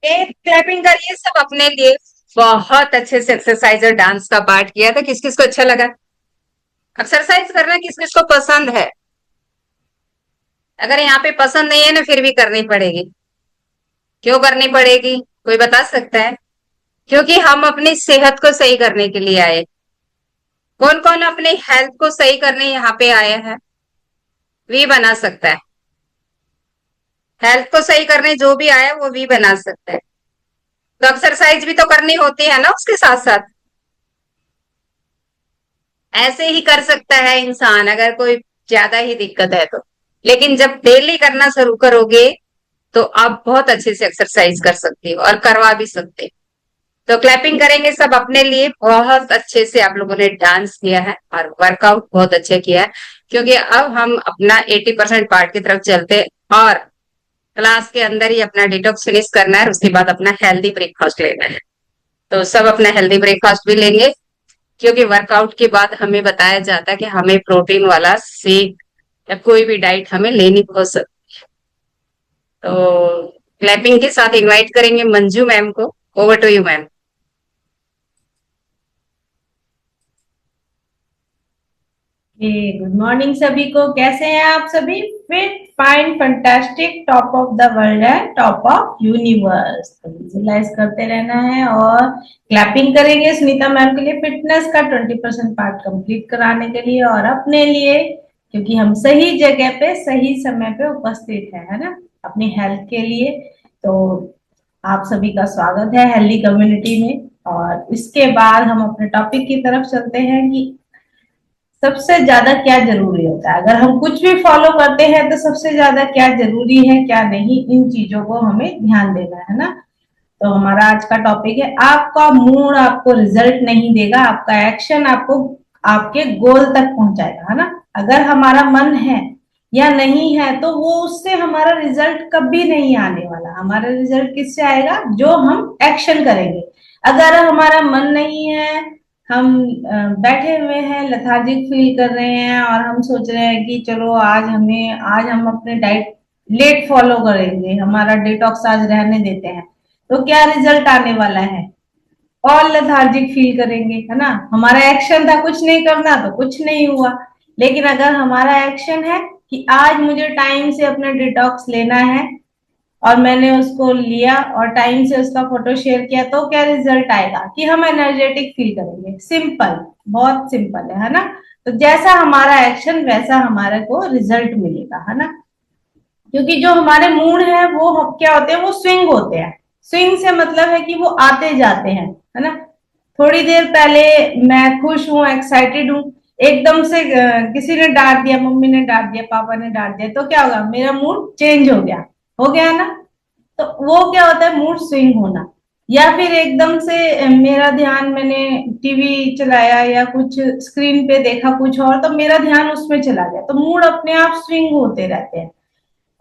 Clapping करिए सब अपने लिए। बहुत अच्छे से एक्सरसाइज और डांस का पार्ट किया था। किस किस को अच्छा लगा? एक्सरसाइज करना किस किस को पसंद है? अगर यहाँ पे पसंद नहीं है ना, फिर भी करनी पड़ेगी। क्यों करनी पड़ेगी? कोई बता सकता है? क्योंकि हम अपनी सेहत को सही करने के लिए आए। कौन कौन अपनी हेल्थ को सही करने यहाँ पे आया है? वी बना सकता है। हेल्थ को सही करने जो भी आया वो भी बना सकता है। तो एक्सरसाइज भी तो करनी होती है ना उसके साथ साथ। ऐसे ही कर सकता है इंसान अगर कोई ज्यादा ही दिक्कत है तो। लेकिन जब डेली करना शुरू करोगे तो आप बहुत अच्छे से एक्सरसाइज कर सकते हो और करवा भी सकते हो। तो क्लैपिंग करेंगे सब अपने लिए। बहुत अच्छे से आप लोगों ने डांस किया है और वर्कआउट बहुत अच्छा किया है। क्योंकि अब हम अपना 80% पार्ट की तरफ चलते हैं और क्लास के अंदर ही अपना डिटॉक्स फिनिश करना है और उसके बाद अपना हेल्दी ब्रेकफास्ट लेना है। तो सब अपना हेल्दी ब्रेकफास्ट भी लेंगे। क्योंकि वर्कआउट के बाद हमें बताया जाता है कि हमें प्रोटीन वाला शेक या कोई भी डाइट हमें लेनी हो सकती। तो क्लैपिंग के साथ इनवाइट करेंगे मंजू मैम को। Over to you ma'am. Good morning सभी को। कैसे हैं आप सभी? Fit, fine, fantastic, top of the world and top of universe. तो विजुलाइज करते रहना है और क्लैपिंग करेंगे सुनीता मैम के लिए, फिटनेस का 20% पार्ट कंप्लीट कराने के लिए और अपने लिए, क्योंकि हम सही जगह पे सही समय पे उपस्थित है ना, अपनी हेल्थ के लिए। तो आप सभी का स्वागत है हेल्दी कम्युनिटी में। और इसके बाद हम अपने टॉपिक की तरफ चलते हैं कि सबसे ज्यादा क्या जरूरी होता है। अगर हम कुछ भी फॉलो करते हैं तो सबसे ज्यादा क्या जरूरी है क्या नहीं, इन चीजों को हमें ध्यान देना है ना। तो हमारा आज का टॉपिक है, आपका मूड आपको रिजल्ट नहीं देगा, आपका एक्शन आपको आपके गोल तक पहुंचाएगा, है ना। अगर हमारा मन है या नहीं है तो वो उससे हमारा रिजल्ट कभी नहीं आने वाला। हमारा रिजल्ट किससे आएगा? जो हम एक्शन करेंगे। अगर हमारा मन नहीं है, हम बैठे हुए हैं, लेथार्जिक फील कर रहे हैं और हम सोच रहे हैं कि चलो आज हम अपने डाइट लेट फॉलो करेंगे, हमारा डिटॉक्स आज रहने देते हैं, तो क्या रिजल्ट आने वाला है? और लेथार्जिक फील करेंगे, है ना। हमारा एक्शन था कुछ नहीं करना तो कुछ नहीं हुआ। लेकिन अगर हमारा एक्शन है कि आज मुझे टाइम से अपना डिटॉक्स लेना है और मैंने उसको लिया और टाइम से उसका फोटो शेयर किया, तो क्या रिजल्ट आएगा कि हम एनर्जेटिक फील करेंगे। सिंपल, बहुत सिंपल है ना। तो जैसा हमारा एक्शन वैसा हमारे को रिजल्ट मिलेगा, है ना। क्योंकि जो हमारे मूड है वो क्या होते हैं, वो स्विंग होते हैं। स्विंग से मतलब है कि वो आते जाते हैं, है ना। थोड़ी देर पहले मैं खुश हूँ, एक्साइटेड हूँ, एकदम से किसी ने डांट दिया, मम्मी ने डांट दिया, पापा ने डांट दिया, तो क्या होगा? मेरा मूड चेंज हो गया ना। तो वो क्या होता है? मूड स्विंग होना। या फिर एकदम से मेरा ध्यान, मैंने टीवी चलाया या कुछ स्क्रीन पे देखा कुछ और, तो मेरा ध्यान उसमें चला गया, तो मूड अपने आप स्विंग होते रहते हैं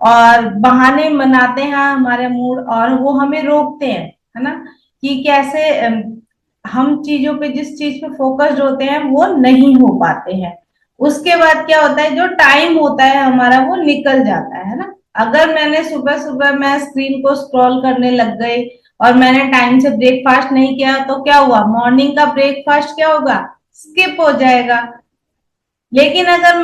और बहाने बनाते हैं हमारे मूड, और वो हमें रोकते हैं, है ना। कि कैसे हम चीजों पे, जिस चीज पे फोकस्ड होते हैं वो नहीं हो पाते हैं। उसके बाद क्या होता है? जो टाइम होता है हमारा वो निकल जाता है ना। अगर मैंने सुबह सुबह मैं स्क्रीन को स्क्रॉल करने लग गई और मैंने टाइम से ब्रेकफास्ट नहीं किया, तो क्या हुआ? मॉर्निंग का ब्रेकफास्ट क्या होगा? स्किप हो जाएगा। लेकिन अगर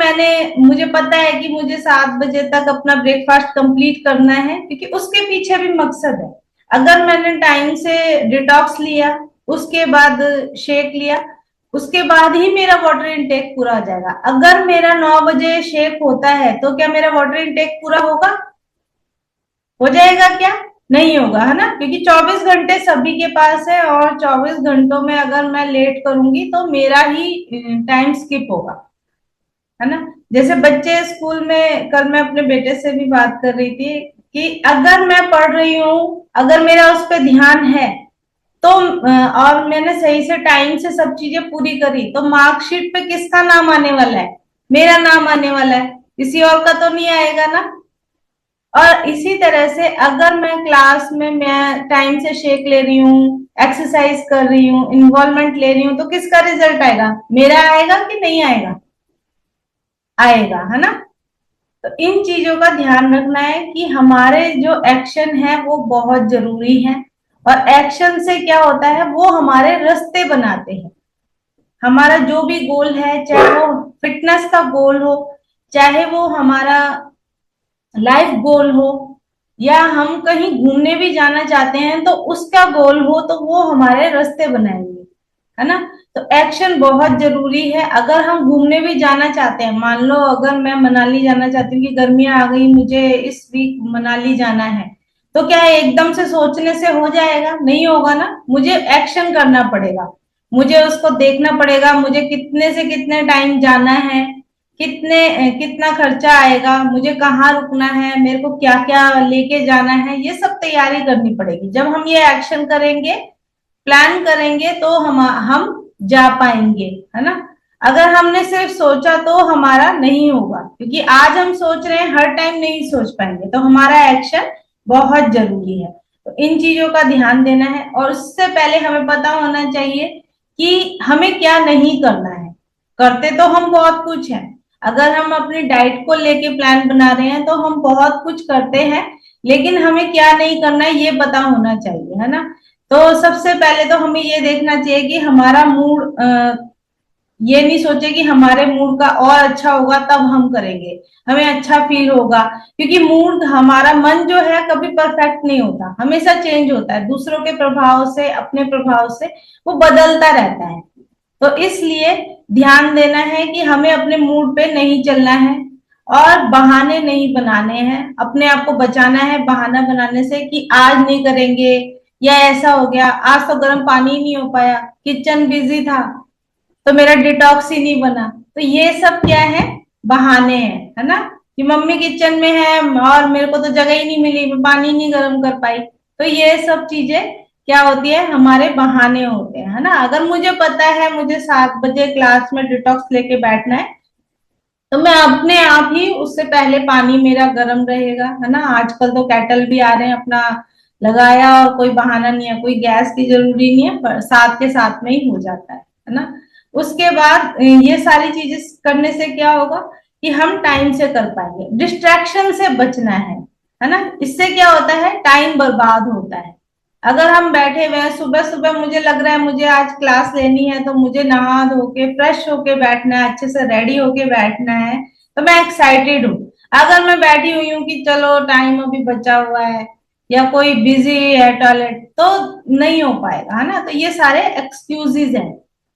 मुझे पता है कि मुझे 7 बजे तक अपना ब्रेकफास्ट कंप्लीट करना है, क्योंकि उसके पीछे भी मकसद है। अगर मैंने टाइम से डिटॉक्स लिया, उसके बाद शेक लिया, उसके बाद ही मेरा वाटर इनटेक पूरा हो जाएगा। अगर मेरा 9 बजे शेक होता है तो क्या मेरा वाटर इनटेक पूरा होगा? हो जाएगा क्या? नहीं होगा, है ना। क्योंकि 24 घंटे सभी के पास है और 24 घंटों में अगर मैं लेट करूंगी तो मेरा ही टाइम स्किप होगा, है ना। जैसे बच्चे स्कूल में, कल मैं अपने बेटे से भी बात कर रही थी कि अगर मैं पढ़ रही हूँ, अगर मेरा उस पर ध्यान है तो और मैंने सही से टाइम से सब चीजें पूरी करी, तो मार्कशीट पे किसका नाम आने वाला है? मेरा नाम आने वाला है, किसी और का तो नहीं आएगा ना। और इसी तरह से अगर मैं क्लास में मैं टाइम से शेक ले रही हूँ, एक्सरसाइज कर रही हूँ, इन्वॉल्वमेंट ले रही हूँ, तो किसका रिजल्ट आएगा? मेरा आएगा कि नहीं आएगा? आएगा, है ना। तो इन चीजों का ध्यान रखना है कि हमारे जो एक्शन है वो बहुत जरूरी है, और एक्शन से क्या होता है, वो हमारे रास्ते बनाते हैं। हमारा जो भी गोल है, चाहे वो फिटनेस का गोल हो, चाहे वो हमारा लाइफ गोल हो, या हम कहीं घूमने भी जाना चाहते हैं तो उसका गोल हो, तो वो हमारे रास्ते बनाएंगे, है ना। तो एक्शन बहुत जरूरी है। अगर हम घूमने भी जाना चाहते हैं, मान लो अगर मैं मनाली जाना चाहती हूँ कि गर्मियां आ गई, मुझे इस वीक मनाली जाना है, तो क्या एकदम से सोचने से हो जाएगा? नहीं होगा ना, मुझे एक्शन करना पड़ेगा। मुझे उसको देखना पड़ेगा, मुझे कितने से कितने टाइम जाना है, कितना खर्चा आएगा, मुझे कहाँ रुकना है, मेरे को क्या क्या लेके जाना है, ये सब तैयारी करनी पड़ेगी। जब हम ये एक्शन करेंगे, प्लान करेंगे, तो हम जा पाएंगे, है ना। अगर हमने सिर्फ सोचा तो हमारा नहीं होगा, क्योंकि आज हम सोच रहे हैं, हर टाइम नहीं सोच पाएंगे, तो हमारा एक्शन बहुत जरूरी है। तो इन चीजों का ध्यान देना है, और उससे पहले हमें पता होना चाहिए कि हमें क्या नहीं करना है। करते तो हम बहुत कुछ है। अगर हम अपनी डाइट को लेके प्लान बना रहे हैं तो हम बहुत कुछ करते हैं, लेकिन हमें क्या नहीं करना है ये पता होना चाहिए, है ना। तो सबसे पहले तो हमें ये देखना चाहिए कि हमारा मूड, ये नहीं सोचे कि हमारे मूड का और अच्छा होगा तब हम करेंगे, हमें अच्छा फील होगा, क्योंकि मूड, हमारा मन जो है कभी परफेक्ट नहीं होता, हमेशा चेंज होता है, दूसरों के प्रभाव से, अपने प्रभाव से वो बदलता रहता है। तो इसलिए ध्यान देना है कि हमें अपने मूड पे नहीं चलना है, और बहाने नहीं बनाने हैं, अपने आप को बचाना है बहाना बनाने से कि आज नहीं करेंगे, या ऐसा हो गया, आज तो गर्म पानी ही नहीं हो पाया, किचन बिजी था, तो मेरा डिटॉक्स ही नहीं बना। तो ये सब क्या है, बहाने हैं, है ना, कि मम्मी किचन में है और मेरे को तो जगह ही नहीं मिली, मैं पानी नहीं गर्म कर पाई। तो ये सब चीजें क्या होती है, हमारे बहाने होते हैं, है ना। अगर मुझे पता है मुझे 7 बजे क्लास में डिटॉक्स लेके बैठना है, तो मैं अपने आप ही उससे पहले पानी मेरा गर्म रहेगा, है ना। आजकल तो केटल भी आ रहे हैं, अपना लगाया, और कोई बहाना नहीं है, कोई गैस की जरूरी नहीं है, साथ के साथ में ही हो जाता है ना। उसके बाद ये सारी चीजें करने से क्या होगा कि हम टाइम से कर पाएंगे, डिस्ट्रैक्शन से बचना है ना। इससे क्या होता है, टाइम बर्बाद होता है। अगर हम बैठे हुए हैं, सुबह सुबह मुझे लग रहा है मुझे आज क्लास लेनी है, तो मुझे नहा धो के फ्रेश होके बैठना है, अच्छे से रेडी होके बैठना है, तो मैं एक्साइटेड हूँ। अगर मैं बैठी हुई हूँ कि चलो टाइम अभी बचा हुआ है, या कोई बिजी है टॉयलेट, तो नहीं हो पाएगा, है ना। तो ये सारे एक्सक्यूजेज हैं,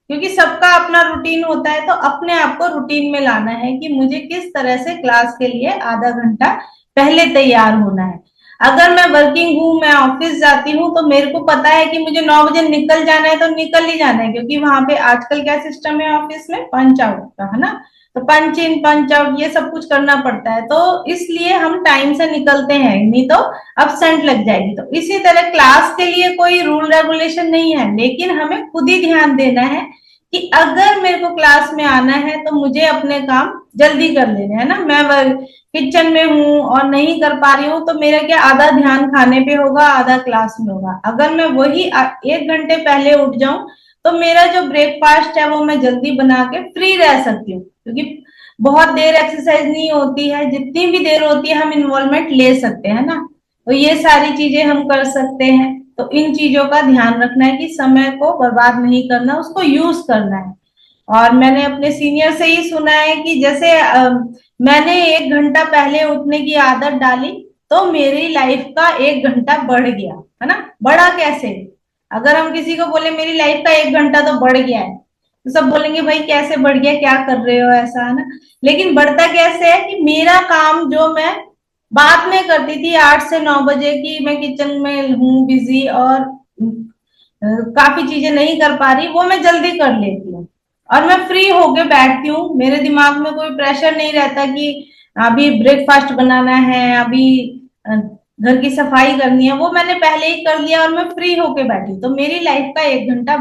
क्योंकि सबका अपना रूटीन होता है, तो अपने आप को रूटीन में लाना है कि मुझे किस तरह से क्लास के लिए आधा घंटा पहले तैयार होना है। अगर मैं वर्किंग हूँ, मैं ऑफिस जाती हूँ, तो मेरे को पता है कि मुझे 9 बजे निकल जाना है, तो निकल ही जाना है, क्योंकि वहां पे आजकल क्या सिस्टम है ऑफिस में, पंच आउट का, है ना। तो पंच इन पंच आउट ये सब कुछ करना पड़ता है, तो इसलिए हम टाइम से निकलते हैं, नहीं तो absent लग जाएगी। तो इसी तरह क्लास के लिए कोई रूल रेगुलेशन नहीं है, लेकिन हमें खुद ही ध्यान देना है कि अगर मेरे को क्लास में आना है तो मुझे अपने काम जल्दी कर लेने हैं ना। मैं किचन में हूँ और नहीं कर पा रही हूँ, तो मेरा क्या, आधा ध्यान खाने पे होगा, आधा क्लास में होगा। अगर मैं वही 1 घंटे पहले उठ जाऊं, तो मेरा जो ब्रेकफास्ट है वो मैं जल्दी बना के फ्री रह सकती हूँ, क्योंकि बहुत देर एक्सरसाइज नहीं होती है, जितनी भी देर होती है हम इन्वॉल्वमेंट ले सकते हैं ना। तो ये सारी चीजें हम कर सकते हैं। तो इन चीजों का ध्यान रखना है कि समय को बर्बाद नहीं करना, उसको यूज करना है। और मैंने अपने सीनियर से ही सुना है कि जैसे मैंने 1 घंटा पहले उठने की आदत डाली, तो मेरी लाइफ का 1 घंटा बढ़ गया, है ना। बढ़ा कैसे? अगर हम किसी को बोले मेरी लाइफ का 1 घंटा तो बढ़ गया है, तो सब बोलेंगे भाई कैसे बढ़ गया, क्या कर रहे हो, ऐसा, है ना। लेकिन बढ़ता कैसे है कि मेरा काम जो मैं बाद में करती थी 8 से 9 बजे की, मैं किचन में हूँ बिजी, और काफी चीजें नहीं कर पा रही, वो मैं जल्दी कर लेती हूँ, और मैं फ्री होके बैठती हूँ। मेरे दिमाग में कोई प्रेशर नहीं रहता कि अभी ब्रेकफास्ट बनाना है, अभी घर की सफाई करनी है, वो मैंने पहले ही कर लिया और मैं फ्री होके बैठी, तो मेरी लाइफ का 1 घंटा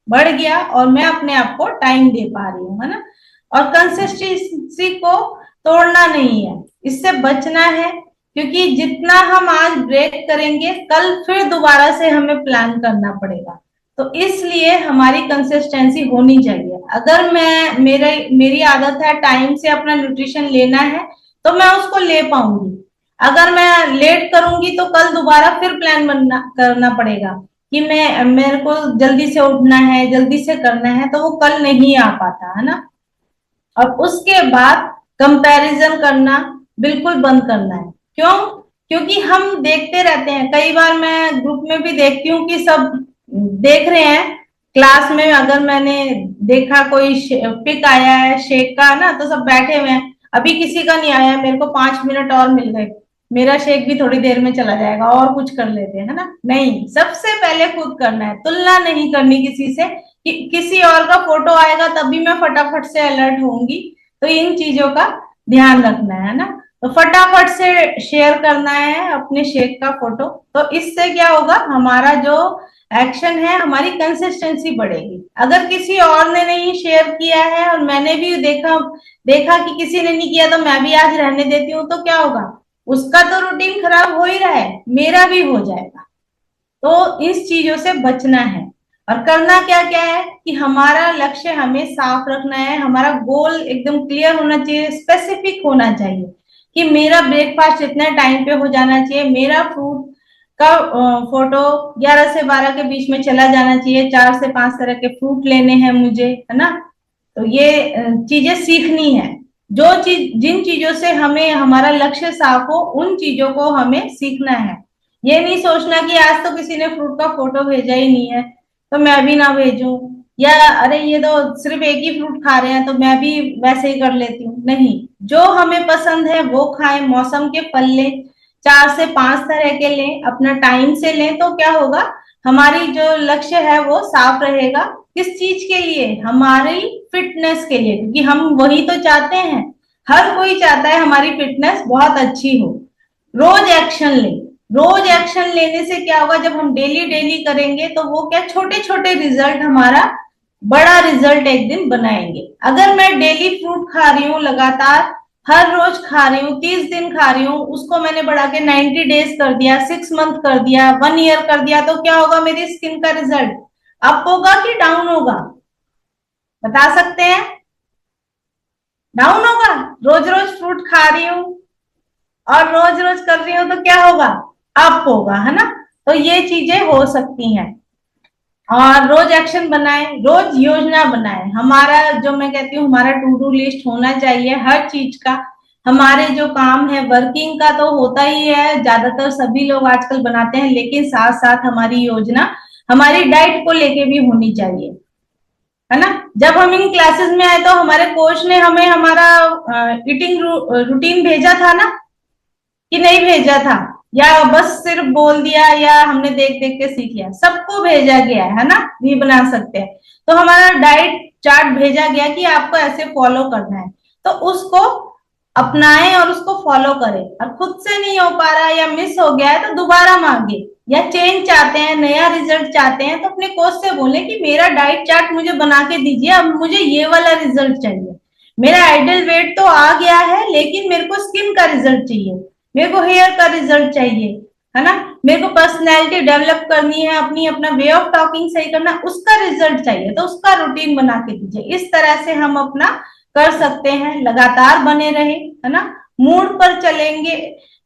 बढ़ गया, और मैं अपने आप को टाइम दे पा रही हूँ, है ना। और कंसिस्टेंसी को तोड़ना नहीं है, इससे बचना है, क्योंकि जितना हम आज ब्रेक करेंगे, कल फिर दोबारा से हमें प्लान करना पड़ेगा। तो इसलिए हमारी कंसिस्टेंसी होनी चाहिए। अगर मैं मेरे मेरी आदत है टाइम से अपना न्यूट्रिशन लेना है, तो मैं उसको ले पाऊंगी। अगर मैं लेट करूंगी तो कल दोबारा फिर प्लान बनना करना पड़ेगा कि मैं मेरे को जल्दी से उठना है, जल्दी से करना है, तो वो कल नहीं आ पाता है ना। और उसके बाद कंपैरिजन करना बिल्कुल बंद करना है। क्यों? क्योंकि हम देखते रहते हैं, कई बार मैं ग्रुप में भी देखती हूँ कि सब देख रहे हैं। क्लास में अगर मैंने देखा कोई पिक आया है शेक का ना, तो सब बैठे हुए हैं, अभी किसी का नहीं आया, मेरे को 5 मिनट और मिल गए, मेरा शेक भी थोड़ी देर में चला जाएगा और कुछ कर लेते हैं, है ना। नहीं, सबसे पहले खुद करना है, तुलना नहीं करनी किसी से कि किसी और का फोटो आएगा तभी मैं फटाफट से अलर्ट होंगी। तो इन चीजों का ध्यान रखना है ना। तो फटाफट से शेयर करना है अपने शेक का फोटो। तो इससे क्या होगा, हमारा जो एक्शन है, हमारी कंसिस्टेंसी बढ़ेगी। अगर किसी और ने नहीं शेयर किया है और मैंने भी देखा देखा कि किसी ने नहीं किया तो मैं भी आज रहने देती हूँ, तो क्या होगा, उसका तो रूटीन खराब हो ही रहा है, मेरा भी हो जाएगा। तो इस चीजों से बचना है। और करना क्या क्या है कि हमारा लक्ष्य हमें साफ रखना है, हमारा गोल एकदम क्लियर होना चाहिए, स्पेसिफिक होना चाहिए कि मेरा ब्रेकफास्ट इतने टाइम पे हो जाना चाहिए, मेरा फ्रूट का फोटो 11 से 12 के बीच में चला जाना चाहिए, 4 से 5 तरह के फ्रूट लेने हैं मुझे, है ना। तो ये चीजें सीखनी है। जो चीज, जिन चीजों से हमें हमारा लक्ष्य साफ हो, उन चीजों को हमें सीखना है। ये नहीं सोचना कि आज तो किसी ने फ्रूट का फोटो भेजा ही नहीं है तो मैं भी ना भेजूं, या अरे ये तो सिर्फ एक ही फ्रूट खा रहे हैं तो मैं भी वैसे ही कर लेती हूँ। नहीं, जो हमें पसंद है वो खाएं, मौसम के फल लें, 4 से 5 तरह के लें, अपना टाइम से लें। तो क्या होगा, हमारी जो लक्ष्य है वो साफ रहेगा। किस चीज के लिए? हमारी फिटनेस के लिए, क्योंकि हम वही तो चाहते हैं। हर कोई चाहता है हमारी फिटनेस बहुत अच्छी हो। रोज एक्शन ले। रोज एक्शन लेने से क्या होगा, जब हम डेली डेली करेंगे तो वो क्या, छोटे छोटे रिजल्ट हमारा बड़ा रिजल्ट एक दिन बनाएंगे। अगर मैं डेली फ्रूट खा रही हूँ लगातार, हर रोज खा रही हूँ, 30 दिन खा रही हूँ, उसको मैंने बढ़ा के 90 डेज कर दिया, 6 मंथ कर दिया, 1 ईयर कर दिया, तो क्या होगा, मेरी स्किन का रिजल्ट अप होगा कि डाउन होगा? बता सकते हैं? डाउन होगा। रोज रोज फ्रूट खा रही हूँ और रोज रोज कर रही हूँ तो क्या होगा, अप होगा, है ना। तो ये चीजें हो सकती हैं। और रोज एक्शन बनाए, रोज योजना बनाए। हमारा जो मैं कहती हूँ, हमारा टू डू लिस्ट होना चाहिए हर चीज का। हमारे जो काम है, वर्किंग का तो होता ही है, ज्यादातर सभी लोग आजकल बनाते हैं, लेकिन साथ साथ हमारी योजना हमारी डाइट को लेके भी होनी चाहिए, है ना। जब हम इन क्लासेस में आए तो हमारे कोच ने हमें हमारा ईटिंग रूटीन भेजा था ना, कि नहीं भेजा था, या बस सिर्फ बोल दिया, या हमने देख देख के सीख लिया? सबको भेजा गया है ना, भी बना सकते हैं। तो हमारा डाइट चार्ट भेजा गया कि आपको ऐसे फॉलो करना है, तो उसको अपनाएं और उसको फॉलो करें। और खुद से नहीं हो पा रहा है या मिस हो गया है तो दोबारा मांगे, या चेंज चाहते हैं, नया रिजल्ट चाहते हैं, तो अपने कोच से बोले कि मेरा डाइट चार्ट मुझे बना के दीजिए, अब मुझे ये वाला रिजल्ट चाहिए। मेरा आइडल वेट तो आ गया है लेकिन मेरे को स्किन का रिजल्ट चाहिए, मेरे को हेयर का रिजल्ट चाहिए, है ना। मेरे को पर्सनैलिटी डेवलप करनी है अपनी, अपना वे ऑफ टॉकिंग सही करना, उसका रिजल्ट चाहिए, तो उसका रूटीन बना के दीजिए। इस तरह से हम अपना कर सकते हैं, लगातार बने रहे, है ना। मूड पर चलेंगे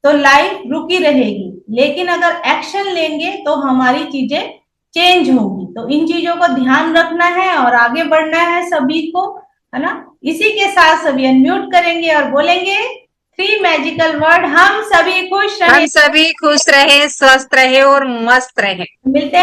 तो लाइफ रुकी रहेगी, लेकिन अगर एक्शन लेंगे तो हमारी चीजें चेंज होगी। तो इन चीजों का ध्यान रखना है और आगे बढ़ना है सभी को, है ना। इसी के साथ सभी अनम्यूट करेंगे और बोलेंगे 3 मैजिकल वर्ड, हम सभी खुश हम रहे। सभी खुश रहे, स्वस्थ रहे और मस्त रहे। मिलते